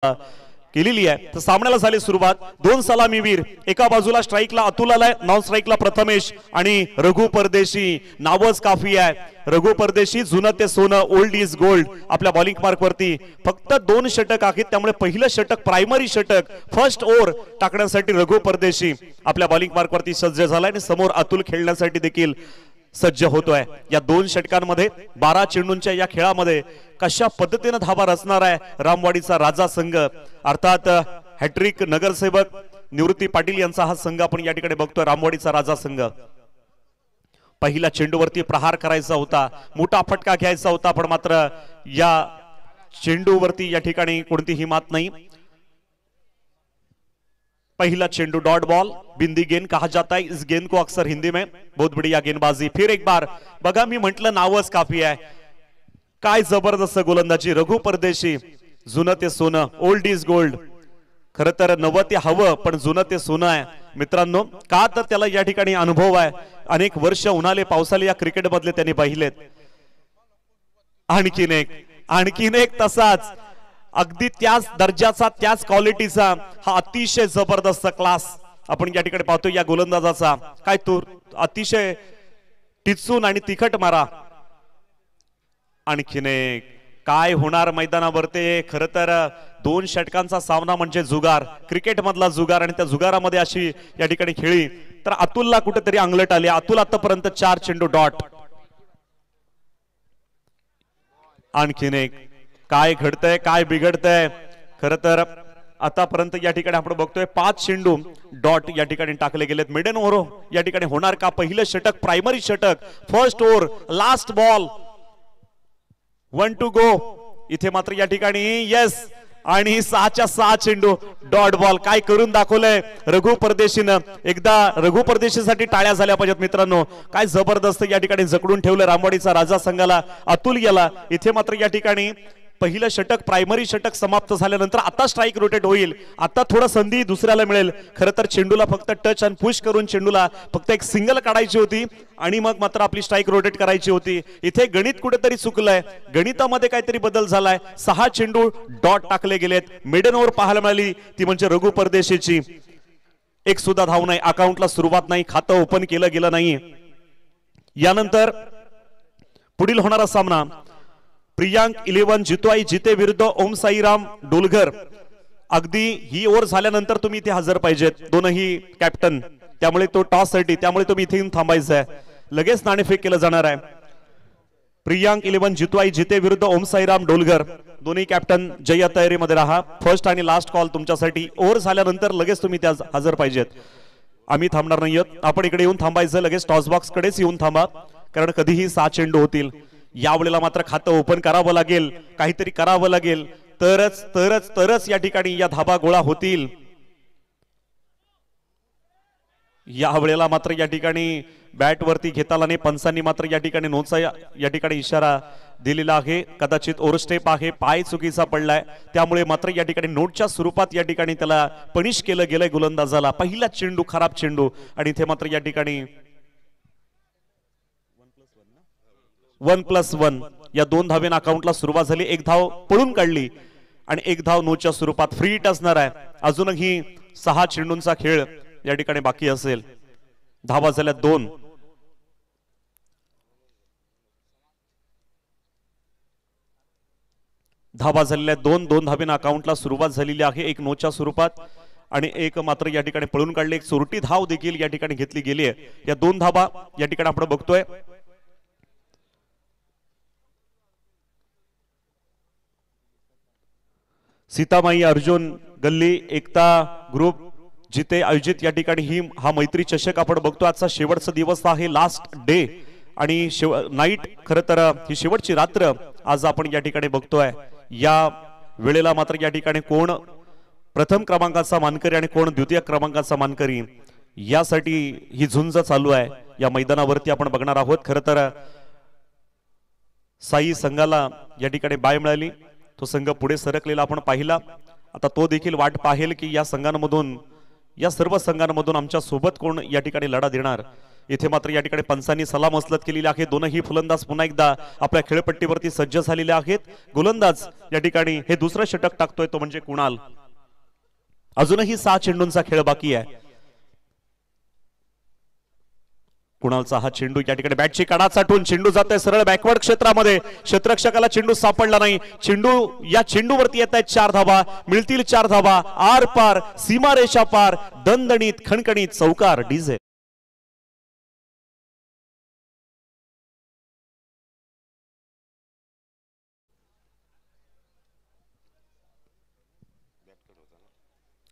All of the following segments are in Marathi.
केलेली आहे। तर सामन्याला झाली सुरुवात। दोन सलामीवीर, एका बाजूला स्ट्राइकला अतुल आलाय, नॉन स्ट्राइकला प्रथमेश आणि रघु परदेशी। नावच काफी आहे, रघु परदेशी जुनं ते सोनं, ओल्ड इज गोल्ड। आपल्या बॉलिंग मार्क वरती फक्त 2 षटक आहेत, त्यामुळे पहिलं षटक प्रायमरी षटक फर्स्ट ओव्हर टाकण्यासाठी रघु परदेशी आपल्या बॉलिंग मार्क वरती सज्ज झालाय आणि समोर अतुल खेळण्यासाठी देखील सज्ज होतोय। या 2 षटकांमध्ये 12 चेंडूंच्या या खेळामध्ये कशा पद्धतीने धावा रचणार आहे रामवाडीचा राजा संघ, अर्थात हॅट्रिक नगरसेवक निवृत्ती पाटील यांचा हा संघ आपण या ठिकाणी बघतोय। रामवाडीचा राजा संघ पहिला चेंडूवरती प्रहार करायचा होता, मोठा फटका घ्यायचा होता, पण मात्र या चेंडूवरती या ठिकाणी कोणतीही मात नाही। पहला चेंडू डॉट बॉल, बिंदी गेंद कहा जाता है इस गेंद को अक्सर हिंदी में। बहुत बढ़िया गेंदबाजी, फिर एक बार बघा मी म्हटलं नावच काफी आहे, काय जबरदस्त गोलंदाजी रघु परदेशी। जुनं ते सोनं, ओल्ड इज गोल्ड। खरं तर नवं ते हवं पण जुनं ते सोनं आहे मित्रांनो, का तर त्याला या ठिकाणी अनुभव आहे, अनेक वर्ष उन्हाळे पावसाळे या क्रिकेट मधले त्यांनी पाहिलेत। आणखीन एक तसाच अगदी त्याच दर्जाचा त्याच क्वालिटीचा हा अतिशय जबरदस्त क्लास आपण या ठिकाणी पाहतो या गोलंदाजाचा। काय तो अतिशय टिचून आणि तिखट मारा। आणखीन एक, काय होणार मैदानावरती। खरं तर 2 षटकांचा सामना म्हणजे जुगार, क्रिकेट मधला जुगार, आणि त्या जुगारामध्ये अशी या ठिकाणी खेळी तर अतुलला कुठेतरी अंगलट आली। अतुल आतापर्यंत 4 चेंडू डॉट। आणखीन एक, काय घडतंय काय बिघडतंय। खरं तर आतापर्यंत या ठिकाणी आपण बघतोय 5 चेंडू डॉट या ठिकाणी टाकले गेलेत। मिडन ओव्हर या ठिकाणी होणार का? पहिलं षटक प्रायमरी षटक, first over, last ball, 1 to go. इथे मात्र या ठिकाणी यस, आणि 6च्या 6 चेंडू डॉट बॉल। काय करून दाखवलंय रघु परदेशीनं। एकदा रघु परदेशीसाठी टाळ्या झाल्या पाहिजेत मित्रांनो, काय जबरदस्त या ठिकाणी जकडून ठेवलं रामवाडीचा राजा संघाला अतुल याला। इथे मात्र या ठिकाणी पहिलं षटक प्रायमरी षटक समाप्त झाल्यानंतर आता स्ट्राइक रोटेट होईल, आता थोडा संधी दुसऱ्याला मिळेल। खरं तर चेंडूला फक्त टच आणि पुश करून चेंडूला फक्त एक सिंगल काढायची होती आणि मग मात्र आपली स्ट्राइक रोटेट करायची होती। इथे गणित कुठेतरी चुकलंय, गणितामध्ये काहीतरी बदल झालाय। 6 चेंडू डॉट टाकले गेलेत। मिडन ओव्हर पाहायला मिळाली ती म्हणजे रघु परदेशीची। एक सुद्धा धाव नाही, अकाउंटला सुरुवात नाही, खातं ओपन केलं गेलं नाही। यानंतर पुढील होणारा सामना प्रियांक 11 जितवाई जिते विरुद्ध ओम साईराम डोलघर। अगदी ही ओव्हर झाल्यानंतर तुम्ही इथे हजर पाहिजेत दोनही कॅप्टन, त्यामुळे तो टॉस साठी, त्यामुळे तुम्ही इथे येऊन थांबायचं आहे। लगेच नाणेफेक केलं जाणार आहे। प्रियांक 11 जितवाई जिते विरुद्ध ओम साईराम डोलघर, दोन्ही कॅप्टन जय तयारीमध्ये राहा। फर्स्ट आणि लास्ट कॉल तुमच्यासाठी, ओव्हर झाल्यानंतर लगेच तुम्ही त्या हजर पाहिजेत। आम्ही थांबणार नाही आहोत, आपण इकडे येऊन थांबायचं, लगेच टॉस बॉक्स कडेच येऊन थांबा, कारण कधीही 6 चेंडू होतील। यावेळेला मात्र खातं ओपन करावं लागेल, काहीतरी करावं लागेल, तरच या ठिकाणी या धाबा गोळा होतील। यावेळेला मात्र या ठिकाणी बॅट वरती घेताना नाही, पंचांनी मात्र या ठिकाणी नोचा या ठिकाणी इशारा दिलेला आहे। कदाचित ओव्हरस्टेप आहे, पाय चुकीचा पडलाय, त्यामुळे मात्र या ठिकाणी नोटच्या स्वरूपात या ठिकाणी त्याला पनिश केलं गेलंय गोलंदाजाला। पहिला चेंडू खराब चेंडू, आणि इथे मात्र या ठिकाणी 1+1 या 2 धावेन अकाउंटला सुरुवात झाली। एक धाव पळून काढली आणि एक धाव नोच्या स्वरूपात फ्री हिट असणार आहे। अजूनही 6 चेंडूंचा खेळ या ठिकाणी बाकी असेल। धावा झाल्या 2। धावा झालेल्या 2 धावेन अकाउंटला सुरुवात झालेली आहे, एक नोच्या स्वरूपात आणि एक मात्र या ठिकाणी पळून काढले। एक चोरटी धाव देखील या ठिकाणी घेतली गेली आहे। या 2 धावा या ठिकाणी आपण बघतोय। सीतामाई अर्जुन गल्ली एकता ग्रुप जिथे आयोजित या ठिकाणी हा मैत्री चषक आपण बघतो। आजचा शेवटचा दिवस आहे, लास्ट डे आणि नाईट। खरं तर ही शेवटची रात्र आज आपण या ठिकाणी बघतोय। या वेळेला मात्र या ठिकाणी कोण प्रथम क्रमांकाचा मानकरी आणि कोण द्वितीय क्रमांकाचा मानकरी यासाठी ही झुंज चालू आहे। या मैदानावरती आपण बघणार आहोत। खरं तर साई संघाला या ठिकाणी बाय मिळाली, तो संघ पुढे सरकलेला आपण पाहिला। आता तो देखील वाट पाहेल की या संघांमधून, या सर्व संघांमधून आमच्या सोबत कोण या ठिकाणी लढा देणार। इथे मात्र या ठिकाणी पंचांनी सलामसलत केलेली आहे। दोनही फलंदाज पुन्हा एकदा आपल्या खेळपट्टीवरती सज्ज झालेले आहेत। गोलंदाज या ठिकाणी हे दुसरं षटक टाकतोय तो म्हणजे कुणाल। अजूनही 6 चेंडूंचा खेळ बाकी आहे। कुणालचा हा चेंडू या ठिकाणी बॅटची कडा चाटून चेंडू जातोय सरळ बॅकवर्ड क्षेत्रामध्ये, क्षेत्ररक्षकाला चेंडू सापडला नाही। चेंडू या चेंडूवरती येत आहेत 4 धावा, मिळतील 4 धावा, आर पार सीमारेषा पार, दणदणीत खणखणीत चौकार डीजे।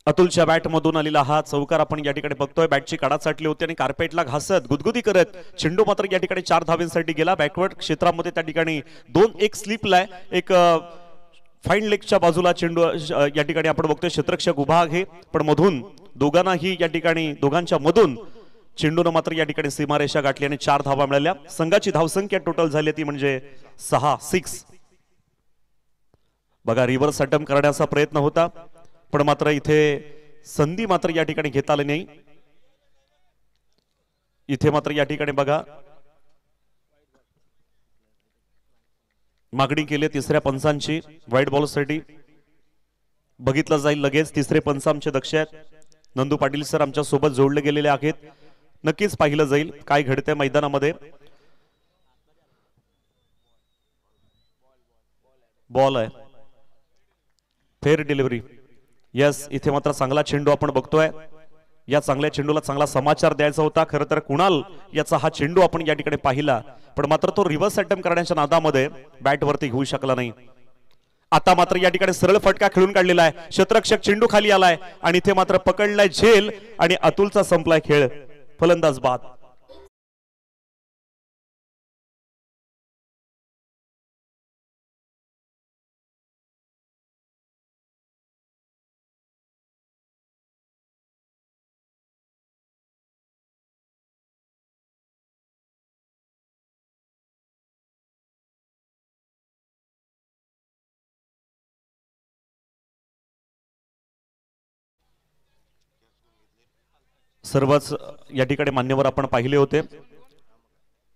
अतुलच्या बॅट मधून आलेला हा चौकार आपण या ठिकाणी बघतोय। बॅटची कडा चाटली होती आणि कार्पेटला घासत गुदगुदी करत चेंडू मात्र या ठिकाणी 4 धावांसाठी गेला। बॅकवर्ड क्षेत्रामध्ये त्या ठिकाणी 2-1 स्लिपला एक फाईन लेगच्या बाजूला चेंडू या ठिकाणी आपण बघतोय। क्षेत्ररक्षक उभा आहे पण मधून दोघांनाही या ठिकाणी दोघांच्या मधून चेंडूने मात्र या ठिकाणी सीमारेषा गाठली आणि 4 धावा मिळाल्या। संघाची धावसंख्या टोटल झाली ती म्हणजे 6 बघा रिव्हर्स अटेम्प्ट करण्याचा प्रयत्न होता पण मात्र इथे संधी मात्र या ठिकाणी घेता आली नाही। इथे मात्र या ठिकाणी बघा मागणी केली तिसऱ्या पंचांची व्हाईट बॉलसाठी, बघितलं जाईल लगेच। तिसरे पंच आमचे दक्ष आहेत, नंदू पाटील सर आमच्या सोबत जोडले गेलेले आहेत, नक्कीच पाहिलं जाईल काय घडतंय मैदानामध्ये। बॉल आहे, फेअर डिलिव्हरी, यस। इथे मात्र चांगला चेंडू आपण बघतोय, या चांगल्या चेंडूला चांगला समाचार द्यायचा होता। खरं तर कुणाल याचा हा चेंडू आपण या ठिकाणी पाहिला पण मात्र तो रिव्हर्स अटेम्प्ट करण्याच्या नादामध्ये बॅट वरती घेऊ शकला नाही। आता मात्र या ठिकाणी सरळ फटका खेळून काढलेला आहे, क्षेत्ररक्षक चेंडू खाली आलाय आणि इथे मात्र पकडलाय झेल आणि अतुलचा संपलाय खेळ, फलंदाज बाद। सर्वच या ठिकाणी मान्यवर आपण पाहिले होते।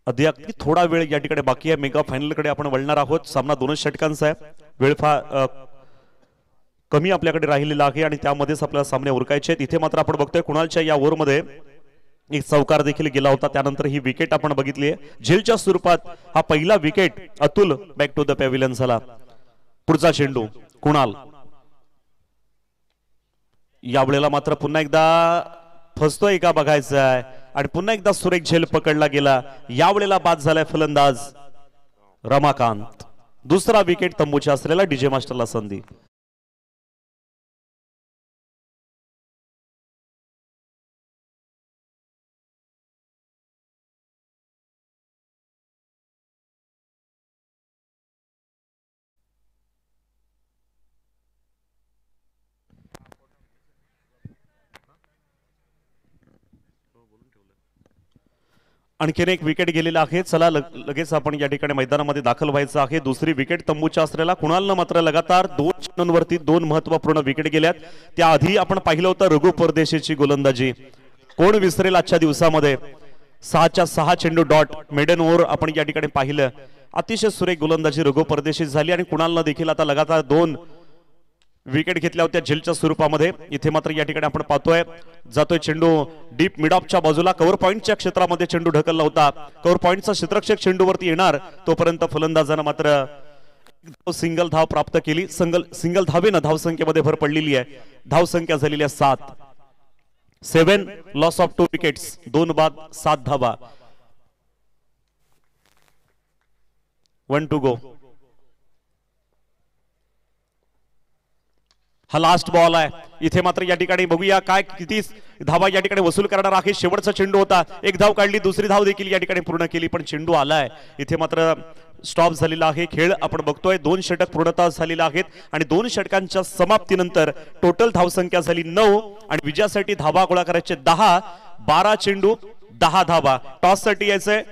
अगदी थोडा वेळ या ठिकाणी बाकी आहे, मेगा फायनल कडे आपण वळणार आहोत। सामना 2 षटकांचा आहे, वेळ फार कमी आपल्याकडे राहिलेला आहे आणि त्यामध्येच आपल्याला सामने उरकायचे आहेत। इथे मात्र आपण बघतोय कुणालच्या या ओव्हरमध्ये एक चौकार देखील गेला होता, त्यानंतर ही विकेट आपण बघितली आहे झेलच्या स्वरूपात। हा पहिला wicket Atul back to the pavilion झाला। पुढचा चेंडू कुणाल, यावेळेला मात्र पुन्हा एकदा फसतोय का बघायचं आहे आणि पुन्हा एकदा सुरेख झेल पकडला गेला। यावेळेला बाद झालाय फलंदाज रमाकांत। दुसरा विकेट तंबूच्या असलेला डीजे मास्टरला संधी। आणखीन एक विकेट गेलेला आहे। चला लगेच आपण या ठिकाणी मैदानामध्ये दाखल व्हायचं आहे। दुसरी विकेट तंबूच्या असलेला कुणालनं मात्र लगातार 2 चेंडूंवरती 2 महत्वपूर्ण विकेट गेल्यात। त्याआधी आपण पाहिलं होतं रघु परदेशीची गोलंदाजी, कोण विसरेल आजच्या दिवसामध्ये। 6च्या 6 चेंडू डॉट मेडन ओव्हर आपण या ठिकाणी पाहिलं। अतिशय सुरेख गोलंदाजी रघु परदेशी झाली आणि कुणालनं देखील आता लगातार 2 विकेट घेतल्या होत्या झेलच्या स्वरूपामध्ये। इथे मात्र या ठिकाणी आपण पाहतोय जातोय चेंडू डीप मिड ऑफच्या बाजूला, कव्हर पॉइंटच्या क्षेत्रामध्ये चेंडू ढकलला होता। कव्हर पॉइंटचा क्षेत्ररक्षक चेंडूवरती येणार तोपर्यंत फलंदाजानं मात्र सिंगल धाव प्राप्त केली। सिंगल धावेनं धावसंख्येमध्ये भर पडलेली आहे, धावसंख्या झालेली आहे 7। 7 लॉस ऑफ 2 विकेट्स, 2 बाद 7 धावा। 1 टू गो। हा लास्ट बॉल आहे। इथे मात्र या ठिकाणी बघूया काय किती धावा या ठिकाणी वसूल करणार आहे। शेवटचा चेंडू होता, 1 धाव काढली, दुसरी धाव देखील या ठिकाणी पूर्ण केली पण चेंडू आलाय। इथे मात्र स्टॉप झालेला आहे खेळ, आपण बघतोय 2 षटक पूर्णतः झालेला आहेत आणि 2 षटकांच्या समाप्तीनंतर टोटल धावसंख्या झाली 9 आणि विजयासाठी धावा गोळा करायचे 10। 12 चेंडू 10 धावा। टॉस साठी यायचंय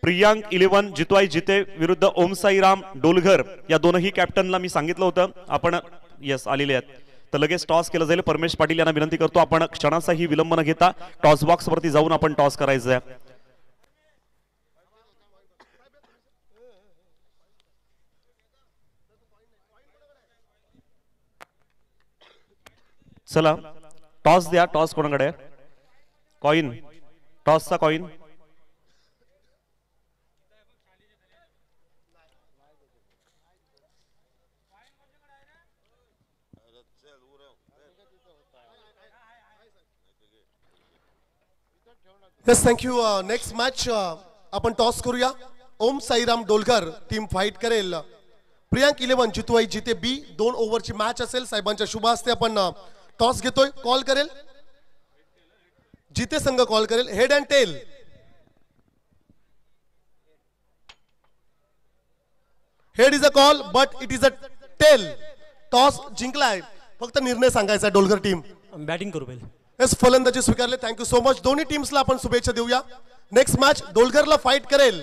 प्रियांक 11 जितवाई जिते विरुद्ध ओम साईराम डोलघर, या दोनही कॅप्टनला मी सांगितलं होतं आपण यस आलेले आहेत। तर लगेच टॉस केलं जाईल. परमेश पाटील यांना विनंती करतो आपण क्षणाचाही विलंब न घेता टॉस बॉक्स वरती जाऊन आपण टॉस करायचं आहे. चला टॉस द्या. टॉस कोणाकडे? कॉइन. टॉसचा coin. Yes thank you. Next match आपण टॉस करूया. ओम साईराम डोलकर टीम फाईट करेल प्रियांक 11 जितूआई जिते बी. 2 ओव्हरची मॅच असेल. साहेबांच्या शुभ हस्ते आपण टॉस घेतोय. कॉल करेल जिते संघ कॉल करेल. Head and tail. Head is a call but it is a tail. Toss जिंकलाय. फक्त निर्णय सांगायचा डोलकर टीम. बॅटिंग करू पहिले. येस फलंदाजी स्वीकारले. Thank you so much. दोन्ही टीम्सला आपण शुभेच्छा देऊया. नेक्स्ट मॅच डोलकरला फाईट करेल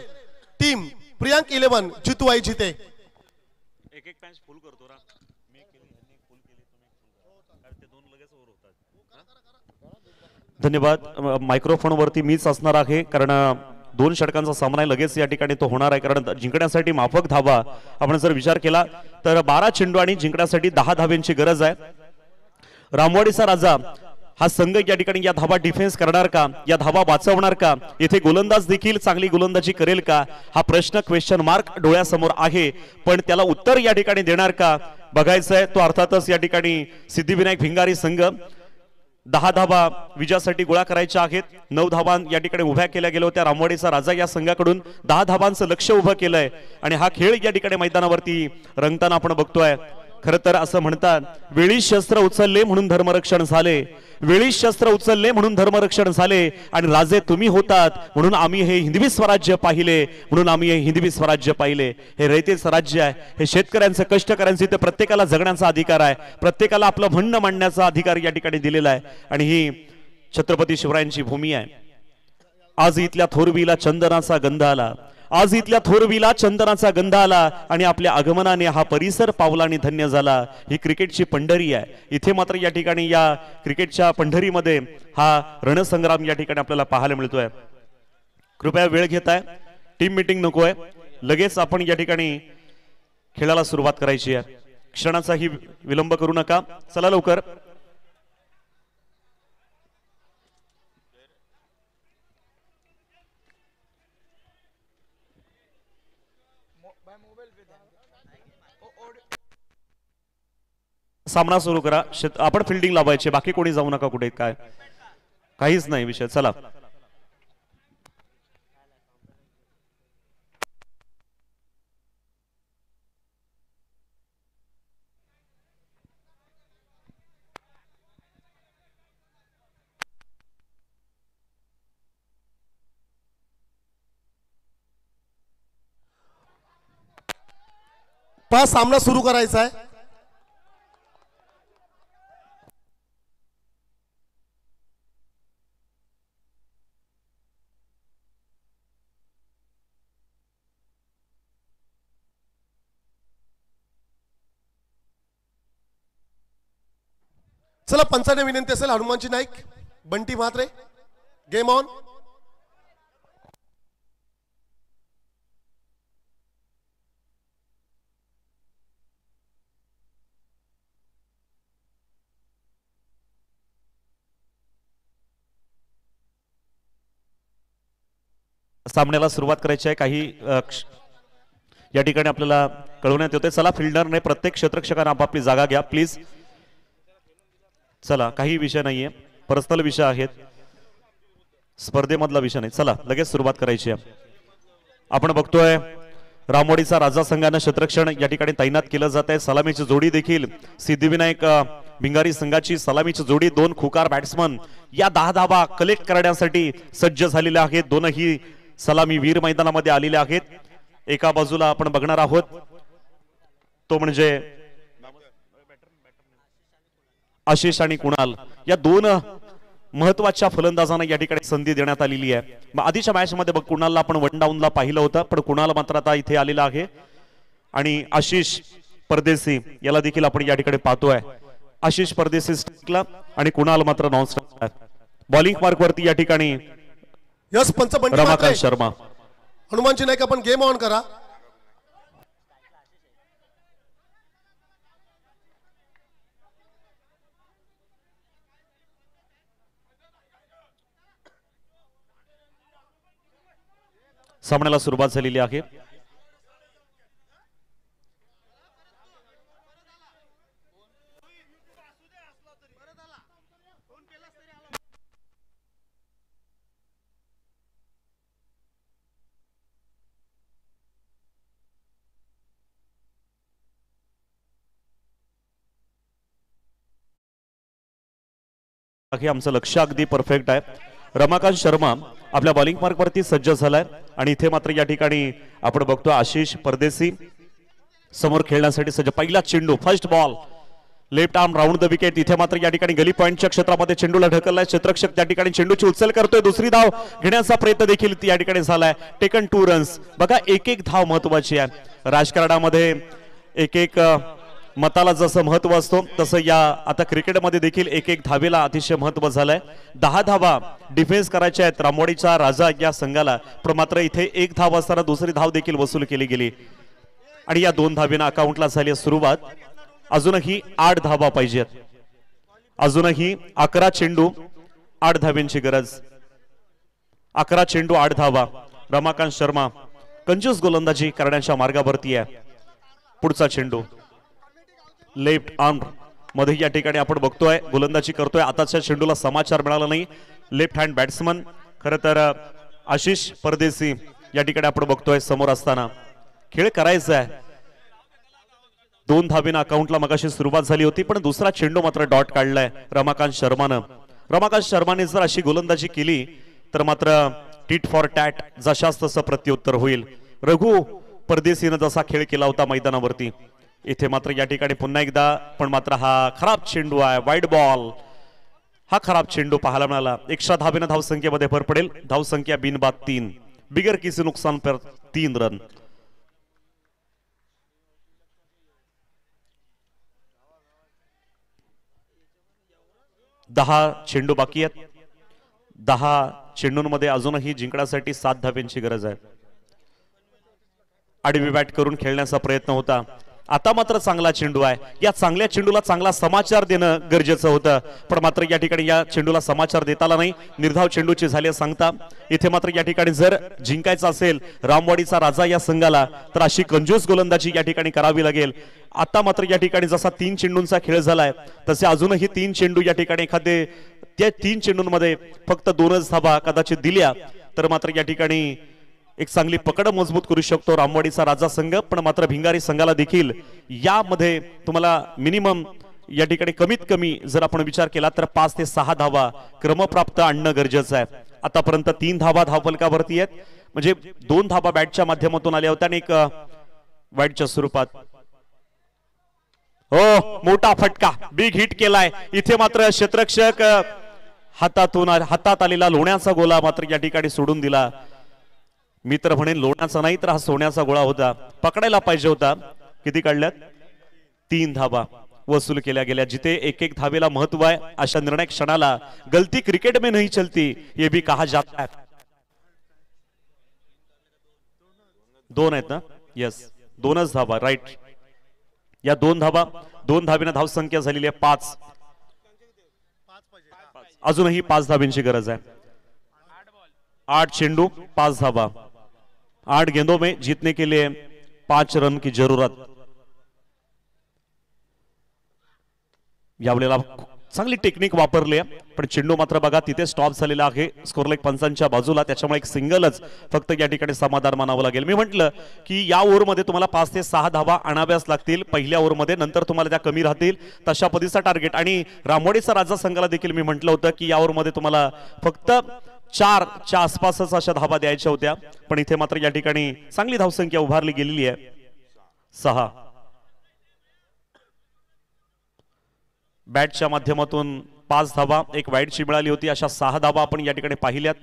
टीम प्रियांक 11 जितूआई जिते. एक एक मॅच फुल करतो ना मी. केली फुल केली तुम्ही ते दोन लगेच ओव्हर होतात. धन्यवाद. मायक्रोफोन वरती मीच असणार आहे कारण 2 षटकांचा सामना लगेच या ठिकाणी तो होणार आहे. कारण जिंकण्यासाठी माफक धावा आपण जर विचार केला तर 12 चेंडू आणि जिंकण्यासाठी 10 धाव्यांची गरज आहे. रामवाडीचा राजा हा संघ या ठिकाणी या धावा डिफेन्स करणार का? या धावा वाचवणार का? येथे गोलंदाज देखील चांगली गोलंदाजी करेल का? हा प्रश्न क्वेश्चन मार्क डोळ्यासमोर आहे. पण त्याला उत्तर या ठिकाणी देणार का बघायचं आहे. तो अर्थातच या ठिकाणी सिद्धिविनायक भिंगारी संघ 10 धावा विजयासाठी गोळा करायच्या आहेत. 9 धावा या ठिकाणी उभ्या केल्या गेल्या होत्या. रामवाडीचा राजा या संघाकडून 10 धावांचं लक्ष उभं केलंय आणि हा खेळ या ठिकाणी मैदानावरती रंगताना आपण बघतोय. खरं तर असं म्हणतात वेळी शस्त्र उचलले म्हणून धर्मरक्षण झाले. वेळी शस्त्र उचलले म्हणून धर्मरक्षण झाले आणि राजे तुम्ही होतात म्हणून आम्ही हे हिंदवी स्वराज्य पाहिले. म्हणून आम्ही हे हिंदवी स्वराज्य पाहिले. हे रयतेच राज्य आहे. हे शेतकऱ्यांचं कष्टकऱ्यांचं इथे प्रत्येकाला जगण्याचा अधिकार आहे. प्रत्येकाला आपलं म्हणणं मांडण्याचा अधिकार या ठिकाणी दिलेला आहे आणि ही छत्रपती शिवरायांची भूमी आहे. आज इथल्या थोरवीला चंदनाचा गंध आला. आज इथल्या थोरवीला चंदनाचा गंध आला आणि आपल्या आगमनाने हा परिसर पावला आणि धन्य झाला. ही क्रिकेटची पंढरी आहे. इथे मात्र या ठिकाणी या क्रिकेटच्या पंढरीमध्ये हा रणसंग्राम या ठिकाणी आपल्याला पाहायला मिळतोय. कृपया वेळ घेताय. टीम मीटिंग नकोय. लगेच आपण या ठिकाणी खेळाला सुरुवात करायची आहे. क्षणाचाही विलंब करू नका. चला लवकर. सामना सुरू करा. आपण फिल्डिंग लावायचे. बाकी कोणी जाऊ नका कुठे. काय काहीच नाही विषय. चला सामना सुरू करायचा आहे. चला पंचाने विनंती असेल. Hanumanji Naik, Bunty Mhatre, game on. सामन्याला सुरुवात करायची आहे. काही या ठिकाणी आपल्याला कळवण्यात येते. चला फिल्डरने प्रत्येक क्षेत्ररक्षकाने आपापली जागा घ्या प्लीज. चला काही विषय नाहीये. पर्सनल विषय आहेत. स्पर्धेमधला विषय नाही. चला लगेच सुरुवात करायची आहे. आपण बघतोय रामवाडीचा राजा संघानं क्षेत्ररक्षण या ठिकाणी तैनात केलं जात आहे. सलामीची जोडी देखील सिद्धिविनायक भिंगारी संघाची सलामीची जोडी 2 खुकार बॅट्समन या 10 धावा कलेक्ट करण्यासाठी सज्ज झालेले आहेत. दोनही सलामी वीर मैदानामध्ये आलेले आहेत. एका बाजूला आपण बघणार आहोत तो म्हणजे आशिष आणि कुणाल. या 2 महत्वाच्या फलंदाजांना या ठिकाणी संधी देण्यात आलेली आहे. आधीच्या मॅच मध्ये बघ कुणालला आपण 1 डाऊनला पाहिलं होतं पण कुणाल मात्र आता इथे आलेला आहे आणि आशिष परदेशी याला देखील आपण या ठिकाणी पाहतोय. आशिष परदेशी स्ट्राईकला आणि कुणाल मात्र नॉन स्ट्राईकला. बॉलिंग मार्क वरती या ठिकाणी यस पंच बंटी रमाकांत मात्रे. शर्मा. हनुमानजी नाईक आपण गेम ऑन करा. सामन्याला सुरुवात झालेली आहे. आमचं लक्ष अगदी परफेक्ट आहे. रमाकांत शर्मा आपल्या बॉलिंग मार्क वरती सज्ज झालाय आणि इथे मात्र या ठिकाणी आपण बघतो आशिष परदेशी समोर खेळण्यासाठी सज्ज. पहिला चेंडू first ball left arm round the wicket. इथे मात्र या ठिकाणी गली पॉइंटच्या क्षेत्रामध्ये चेंडूला ढकललाय. क्षेत्ररक्षक त्या ठिकाणी चेंडूची उचल करतोय. दुसरी धाव घेण्याचा प्रयत्न देखील या ठिकाणी झालाय. Taken 2 runs. बघा एक एक धाव महत्वाची आहे. राजकारणामध्ये एक एक मताला जसं महत्व असतो तसं या आता क्रिकेटमध्ये देखील एक एक धावेला अतिशय महत्व झालंय. 10 धावा डिफेन्स करायच्या आहेत रामवाडीचा राजा या संघाला, पण मात्र इथे एक धाव असताना दुसरी धाव देखील वसूल केली गेली आणि या 2 धावेनं अकाउंटला झाली सुरुवात. अजूनही 8 धावा पाहिजेत. अजूनही 11 चेंडू 8 धाव्यांची गरज. 11 चेंडू 8 धावा. रमाकांत शर्मा कंजूस गोलंदाजी करण्याच्या मार्गावरती आहे. पुढचा चेंडू लेफ्ट आर्म मध्ये या ठिकाणी आपण बघतोय गोलंदाजी करतोय. आताच्या चेंडूला समाचार मिळाला नाही. लेफ्ट हँड बॅट्समन खरं तर आशिष परदेशी या ठिकाणी आपण बघतोय समोर असताना खेळ करायचा आहे. 2 धावेनं अकाउंटला मगाशी सुरुवात झाली होती, पण दुसरा चेंडू मात्र डॉट काढलाय रमाकांत शर्मानं. रमाकांत शर्माने जर अशी गोलंदाजी केली तर मात्र टीट फॉर टॅट जशास तसं प्रत्युत्तर होईल. रघु परदेशीनं जसा खेळ केला होता मैदानावरती, इथे मात्र या ठिकाणी पुन्हा एकदा पण मात्र हा खराब चेंडू आहे. Wide ball. हा खराब चेंडू पाहायला मिळाला. एक्स्ट्रा धावेनं धावसंख्येमध्ये भर पडेल. धावसंख्या बिनबाद 3. बिगर किसी नुकसान पर 3 रन. दहा चेंडू बाकी आहेत. 10 चेंडूंमध्ये अजूनही जिंकण्यासाठी 7 धाव्यांची गरज आहे. आडवी बॅट करून खेळण्याचा प्रयत्न होता. आता मात्र चांगला चेंडू आहे. या चांगल्या चेंडूला चांगला समाचार देणं गरजेचं होतं, पण मात्र या ठिकाणी या चेंडूला समाचार देता आला नाही. निर्धाव चेंडूची झाली सांगता. इथे मात्र या ठिकाणी जर जिंकायचं असेल रामवाडीचा राजा या संघाला तर अशी कंजूस गोलंदाजी या ठिकाणी करावी लागेल. आता मात्र या ठिकाणी जसा 3 चेंडूंचा खेळ झालाय तसे अजूनही 3 चेंडू या ठिकाणी एखादे त्या 3 चेंडूंमध्ये फक्त 2च धावा कदाचित दिल्या तर मात्र या ठिकाणी एक चांगली पकड मजबूत करू शकतो रामवाडीचा राजा संघ. पण मात्र भिंगारी संघाला देखील यामध्ये तुम्हाला मिनिमम या ठिकाणी कमीत कमी जर आपण विचार केला तर 5 ते 6 धावा क्रमप्राप्त आणणं गरजेचं आहे. आतापर्यंत 3 धावा धावफलकावरती आहेत, म्हणजे 2 धावा बॅटच्या माध्यमातून आल्या होत्या आणि एक वाईडच्या स्वरूपात. हो, मोठा फटका बिग हिट केलाय. इथे मात्र क्षेत्ररक्षक हातात आलेला लोण्याचा गोला मात्र या ठिकाणी सोडून दिला. मी तर म्हणेन लोण्याचा नाही तर हा सोन्याचा गोळा होता. पकडायला पाहिजे होता. किती काढल्यात? 3 धावा वसूल केल्या गेल्या. जिथे एक एक धावेला महत्व आहे अशा निर्णायक क्षणाला गलती क्रिकेट में नहीं चलती ये भी कहा जाता है. 2 आहेत ना? यस, 2च धावा. राईट. या 2 धावा, 2 धावेनं धावसंख्या झालेली आहे 5. अजूनही 5 धाव्यांची गरज आहे. 8 चेंडू 5 धावा. 8 गेंदों में जीतने के लिए 5 रन की जरूरत. यावेळेला चांगली टेक्निक वापरली आहे, पण चेंडू मात्र बघा तिथे स्टॉप झालेला आहे स्कोरलेग पंचांच्या बाजूला. त्याच्यामुळे एक सिंगलच फक्त या ठिकाणी समाधान मानावं लागेल. मी म्हटलं की या ओव्हरमध्ये तुम्हाला 5 ते 6 धावा आणाव्याच लागतील पहिल्या ओव्हरमध्ये, नंतर तुम्हाला त्या कमी राहतील. तशा पद्धतीचा टार्गेट. आणि रामवाडीचा राजा संघाला देखील मी म्हटलं होतं की या ओव्हरमध्ये तुम्हाला फक्त 4च्या आसपासच अशा धावा द्यायच्या होत्या, पण इथे मात्र या ठिकाणी चांगली धावसंख्या उभारली गेलेली आहे. 6. बॅटच्या माध्यमातून 5 धावा, एक वाईडची मिळाली होती. अशा 6 धावा आपण या ठिकाणी पाहिल्यात.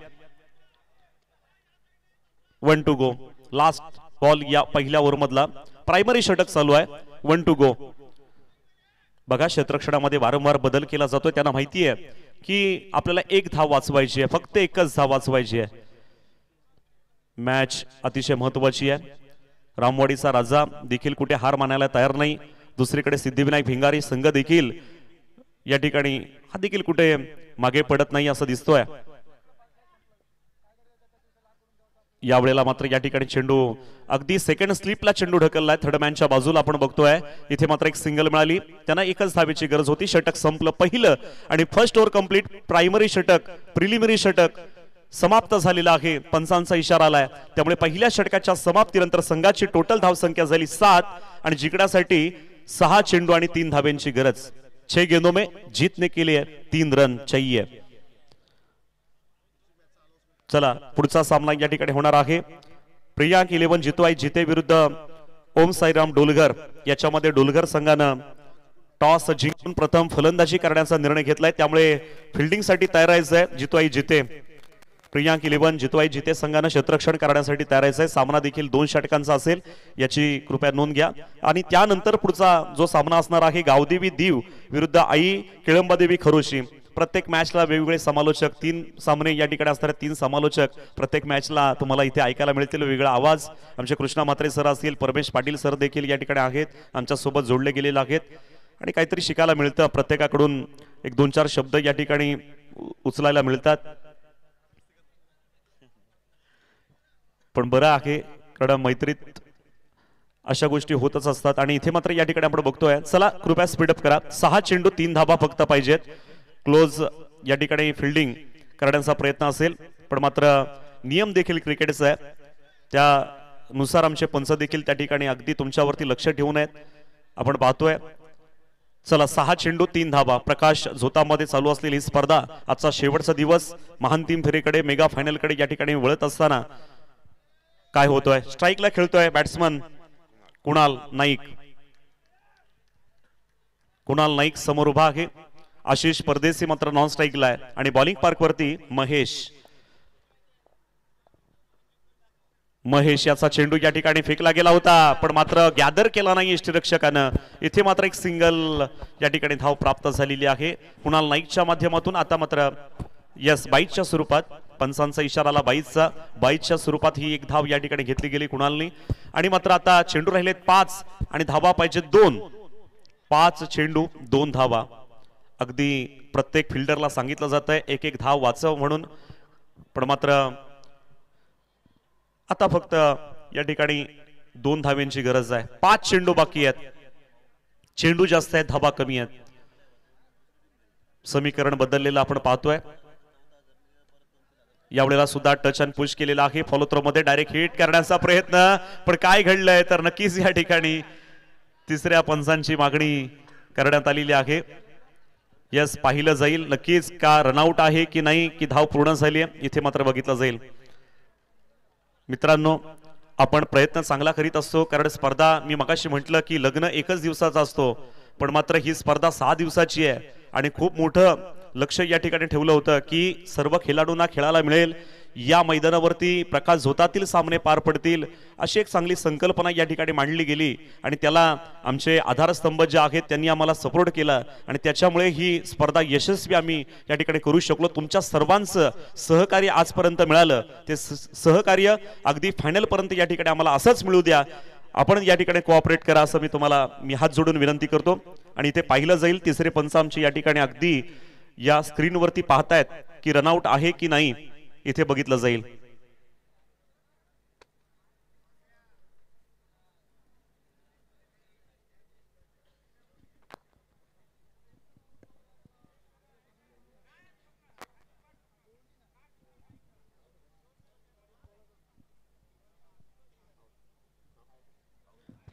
1 टू गो. लास्ट बॉल या पहिल्या ओव्हर मधला प्रायमरी षटक चालू आहे. 1 टू गो. बघा क्षेत्ररक्षणामध्ये वारंवार बदल केला जातोय, त्यांना माहिती आहे की आपल्याला एक धाव वाचवायची आहे, फक्त एकच धाव वाचवायची आहे. मॅच अतिशय महत्वाची आहे. रामवाडीचा राजा देखील कुठे हार मानायला तयार नाही. दुसरीकडे सिद्धिविनायक भिंगारी संघ देखील या ठिकाणी हा देखील कुठे मागे पडत नाही असं दिसतोय. यावेळेला मात्र या ठिकाणी चेंडू अगदी सेकंड स्लिपला चेंडू ढकललाय. थर्ड मॅनच्या बाजूला आपण बघतोय. इथे मात्र एक सिंगल मिळाली. त्यांना एकच धावेची गरज होती. षटक संपलं पहिलं आणि फर्स्ट ओव्हर कंप्लीट. प्रायमरी षटक, प्रिलिमिनरी षटक समाप्त झालेला आहे. पंचांचा इशारा आलाय. त्यामुळे पहिल्या षटकाच्या समाप्तीनंतर संघाची टोटल धावसंख्या झाली 7 आणि जिंकण्यासाठी 6 चेंडू आणि 3 धाव्यांची गरज. 6 गेंदों में जीतने के लिए 3 रन चाहिए. चला पुढचा सामना या ठिकाणी होणार आहे. प्रियांक 11 जितवाई जिते विरुद्ध ओम साईराम डोलगर. याच्यामध्ये डोलगर संघानं टॉस जिंकून प्रथम फलंदाजी करण्याचा निर्णय घेतलाय. त्यामुळे फिल्डिंगसाठी तयार आहे जितवाई जिते. प्रियांक 11 जितवाई जिते संघानं क्षेत्ररक्षण करण्यासाठी तयार आहे. सामना देखील 2 षटकांचा असेल याची कृपया नोंद घ्या. आणि त्यानंतर पुढचा जो सामना असणार आहे गावदेवी दीव विरुद्ध आई केळंबादेवी खरोशी. प्रत्येक मॅचला वेगवेगळे समालोचक, 3 सामने या ठिकाणी असणारे 3 समालोचक प्रत्येक मॅचला तुम्हाला इथे ऐकायला मिळतील. वेगळा आवाज आमचे कृष्णा म्हात्रे सर असतील, परमेश पाटील सर देखील या ठिकाणी आहेत, आमच्या सोबत जोडले गेलेले आहेत. आणि काहीतरी शिकायला मिळतं. प्रत्येकाकडून एक 2-4 शब्द या ठिकाणी उचलायला मिळतात. पण बरं आहे कारण मैत्रीत अशा गोष्टी होतच असतात. आणि इथे मात्र या ठिकाणी आपण बघतोय. चला कृपया स्पीडअप करा. 6 चेंडू 3 धाबा फक्त पाहिजेत. क्लोज या ठिकाणी फिल्डिंग करण्याचा प्रयत्न असेल. पण मात्र नियम देखील क्रिकेटचा आहे, त्यानुसार आमचे पंच देखील त्या ठिकाणी अगदी तुमच्यावरती लक्ष ठेवून आहेत. आपण पाहतोय. चला 6 चेंडू 3 धाबा. प्रकाश झोतामध्ये चालू असलेली ही स्पर्धा आजचा शेवटचा दिवस महांतिम फेरीकडे, मेगा फायनलकडे या ठिकाणी वळत असताना काय होतोय. स्ट्राईकला खेळतोय बॅट्समन कुणाल नाईक. कुणाल नाईक समोर उभा आहे. आशिष परदेसी मात्र नॉन स्ट्राईकला आहे. आणि बॉलिंग पार्क वरती महेश याचा चेंडू या ठिकाणी फेकला गेला होता, पण मात्र गॅदर केला नाही यष्टीरक्षकानं. इथे मात्र एक सिंगल या ठिकाणी धाव प्राप्त झालेली आहे कुणाल नाईकच्या माध्यमातून. आता मात्र यस बाईटच्या स्वरूपात पंचांचा इशारा आला. बाईटच्या स्वरूपात ही एक धाव या ठिकाणी घेतली गेली कुणालनी. आणि मात्र आता चेंडू राहिलेत 5 आणि धावा पाहिजे 2. 5 चेंडू 2 धावा. अगदी प्रत्येक फिल्डरला सांगितलं जात आहे एक धाव वाचव म्हणून. पण मात्र आता फक्त या ठिकाणी 2 धाव्यांची गरज आहे. 5 चेंडू बाकी आहेत. चेंडू जास्त आहेत, धावा कमी आहेत. समीकरण बदललेलं आपण पाहतोय. यावेळेला सुद्धा टच अँड पुश केलेला आहे. फॉलो थ्रो मध्ये डायरेक्ट हिट करण्याचा प्रयत्न. पण काय घडलंय तर नक्कीच या ठिकाणी 3ऱ्या पंचांची मागणी करण्यात आलेली आहे. यस पाहिलं जाईल नक्कीच का रनआउट आहे की नाही, की धाव पूर्ण झाली आहे, इथे मात्र बघितलं जाईल. मित्रांनो आपण प्रयत्न चांगला करीत असतो कारण स्पर्धा मी मगाशी म्हटलं की लग्न एकच दिवसाचा असतो, पण मात्र ही स्पर्धा 6 दिवसाची आहे. आणि खूप मोठं लक्ष या ठिकाणी ठेवलं होतं की सर्व खेळाडूंना खेळायला मिळेल, या मैदानावरती प्रकाश झोतातील सामने पार पडतील, अशी एक चांगली संकल्पना या ठिकाणी मांडली गेली. आणि त्याला आमचे आधारस्तंभ जे आहेत त्यांनी आम्हाला सपोर्ट केला आणि त्याच्यामुळे ही स्पर्धा यशस्वी आम्ही या ठिकाणी करू शकलो. तुमच्या सर्वांचं सहकार्य आजपर्यंत मिळालं, ते सहकार्य अगदी फायनल पर्यंत या ठिकाणी आम्हाला असंच मिळू द्या. आपण या ठिकाणी कोऑपरेट करा असं मी हात जोडून विनंती करतो. आणि इथे पाहिलं जाईल 3रे पंच आमचे या ठिकाणी अगदी या स्क्रीनवरती पाहतायत की रनआउट आहे की नाही, इथे बघितलं जाईल.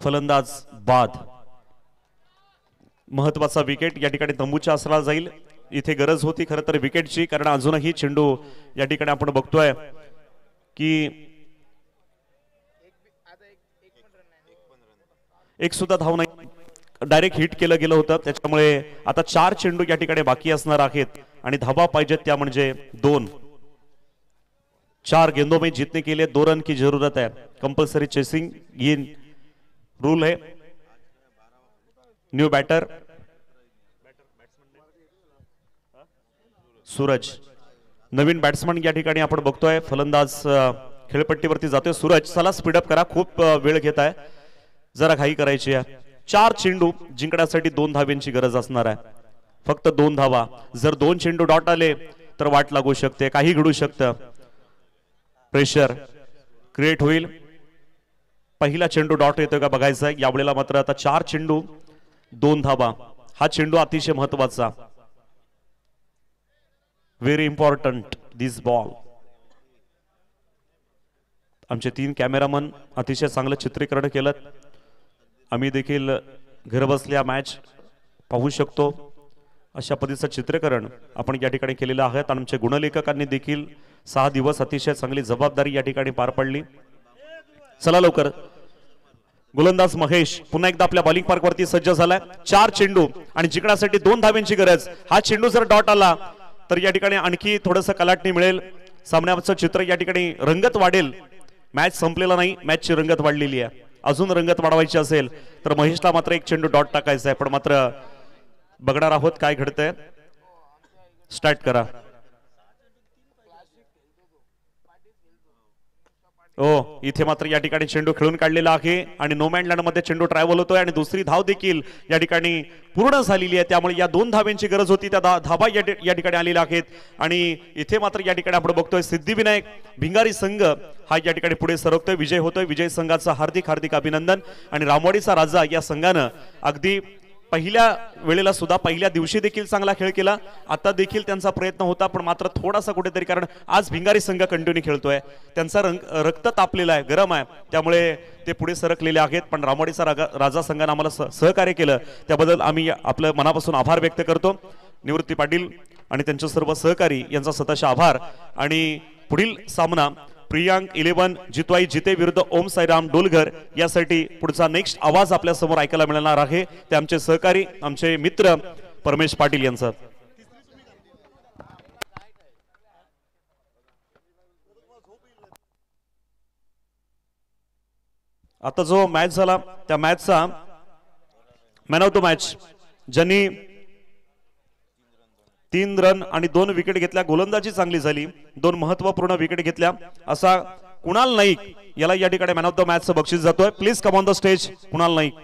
फलंदाज बाद. महत्वाचा विकेट या ठिकाणी तंबूच्या आसरा जाईल. इथे गरज होती खरं तर विकेटची, कारण अजूनही चेंडू या ठिकाणी आपण बघतोय की एक सुद्धा धाव नाही, डायरेक्ट हिट केलं गेलं होतं. त्याच्यामुळे आता 4 चेंडू या ठिकाणी बाकी असणार आहेत आणि धावा पाहिजेत त्या म्हणजे 2. 4 गेंदों में जीतने के लिए 2 रन की जरूरत है. कंपल्सरी चेसिंग ये रूल है. न्यू बैटर सूरज नवीन बॅट्समन या ठिकाणी आपण बघतोय. फलंदाज खेळपट्टीवरती जातोय. सूरज चला स्पीडअप करा, खूप वेळ घेत आहे, जरा घाई करायची आहे. 4 चेंडू जिंकण्यासाठी 2 धाव्यांची गरज असणार आहे. फक्त 2 धावा. जर 2 चेंडू डॉट आले तर वाट लागू शकते, काही घडू शकतं, प्रेशर क्रिएट होईल. पहिला चेंडू डॉट येतोय का बघायचा. यावेळेला मात्र आता 4 चेंडू 2 धावा. हा चेंडू अतिशय महत्वाचा, व्हेरी इम्पॉर्टंट दिस बॉल. आमचे 3 कॅमेरामन अतिशय चांगलं चित्रीकरण केलं. आम्ही देखील घरबसल्या मॅच पाहू शकतो अशा पद्धतीचं चित्रीकरण आपण या ठिकाणी केलेलं आहे. आणि आमच्या गुणलेखकांनी देखील 6 दिवस अतिशय चांगली जबाबदारी या ठिकाणी पार पडली. चला लवकर. गोलंदाज महेश पुन्हा एकदा आपल्या बॉलिंग पार्क वरती सज्ज झालाय. 4 चेंडू आणि जिंकण्यासाठी 2 धाव्यांची गरज. हा चेंडू जर डॉट आला तर या ठिकाणी आणखी थोडंसं कलाटणी मिळेल. सामन्याचं चित्र या ठिकाणी रंगत वाढेल. मॅच संपलेला नाही, मॅचची रंगत वाढलेली आहे. अजून रंगत वाढवायची असेल तर महेशला मात्र 1 चेंडू डॉट टाकायचा आहे. पण मात्र बघणार आहोत काय घडतंय. स्टार्ट करा. ओ इथे मात्र या ठिकाणी चेंडू खेळून काढलेला आहे आणि नो मॅन लँड मध्ये चेंडू ट्रॅव्हल होतोय आणि दुसरी धाव देखील या ठिकाणी पूर्ण झालेली आहे. त्यामुळे या 2 धाव्यांची गरज होती, त्या धावा या ठिकाणी आलेल्या आहेत. आणि इथे मात्र या ठिकाणी आपण बघतोय सिद्धिविनायक भिंगारी संघ हा या ठिकाणी पुढे सरकतोय, विजय होतोय. विजय संघाचं हार्दिक हार्दिक अभिनंदन. आणि रामवाडीचा राजा या संघानं अगदी पहिल्या वेळेला सुद्धा पहिल्या दिवशी देखील चांगला खेळ केला. आता देखील त्यांचा प्रयत्न होता, पण मात्र थोडासा कुठेतरी, कारण आज भिंगारी संघ कंटिन्यू खेळतोय, त्यांचा रक्त तापलेला आहे, गरम आहे, त्यामुळे ते पुढे सरकलेले आहेत. पण रामवाडीचा राजा संघाने आम्हाला सहकार्य केलं, त्याबद्दल आम्ही आपलं मनापासून आभार व्यक्त करतो. निवृत्ती पाटील आणि त्यांचे सर्व सहकारी यांचा सतत आभार. आणि पुढील सामना प्रियांक 11 जितवाई जिते विरुद्ध ओम साईराम डोलघर यासाठी पुढचा नेक्स्ट आवाज आपल्या समोर ऐकायला मिळणार आहे. ते आमचे सहकारी, आमचे मित्र परमेश पाटील यांचा. आता जो मॅच झाला त्या मॅचचा मॅन ऑफ द मॅच ज्यांनी 3 रन आणि 2 विकेट घेतल्या, गोलंदाजी चांगली झाली, 2 महत्वपूर्ण विकेट घेतल्या, असा कुणाल नाईक याला या ठिकाणी मॅन ऑफ द मॅचचं बक्षीस जातोय. Please come on the stage Kunal Naik.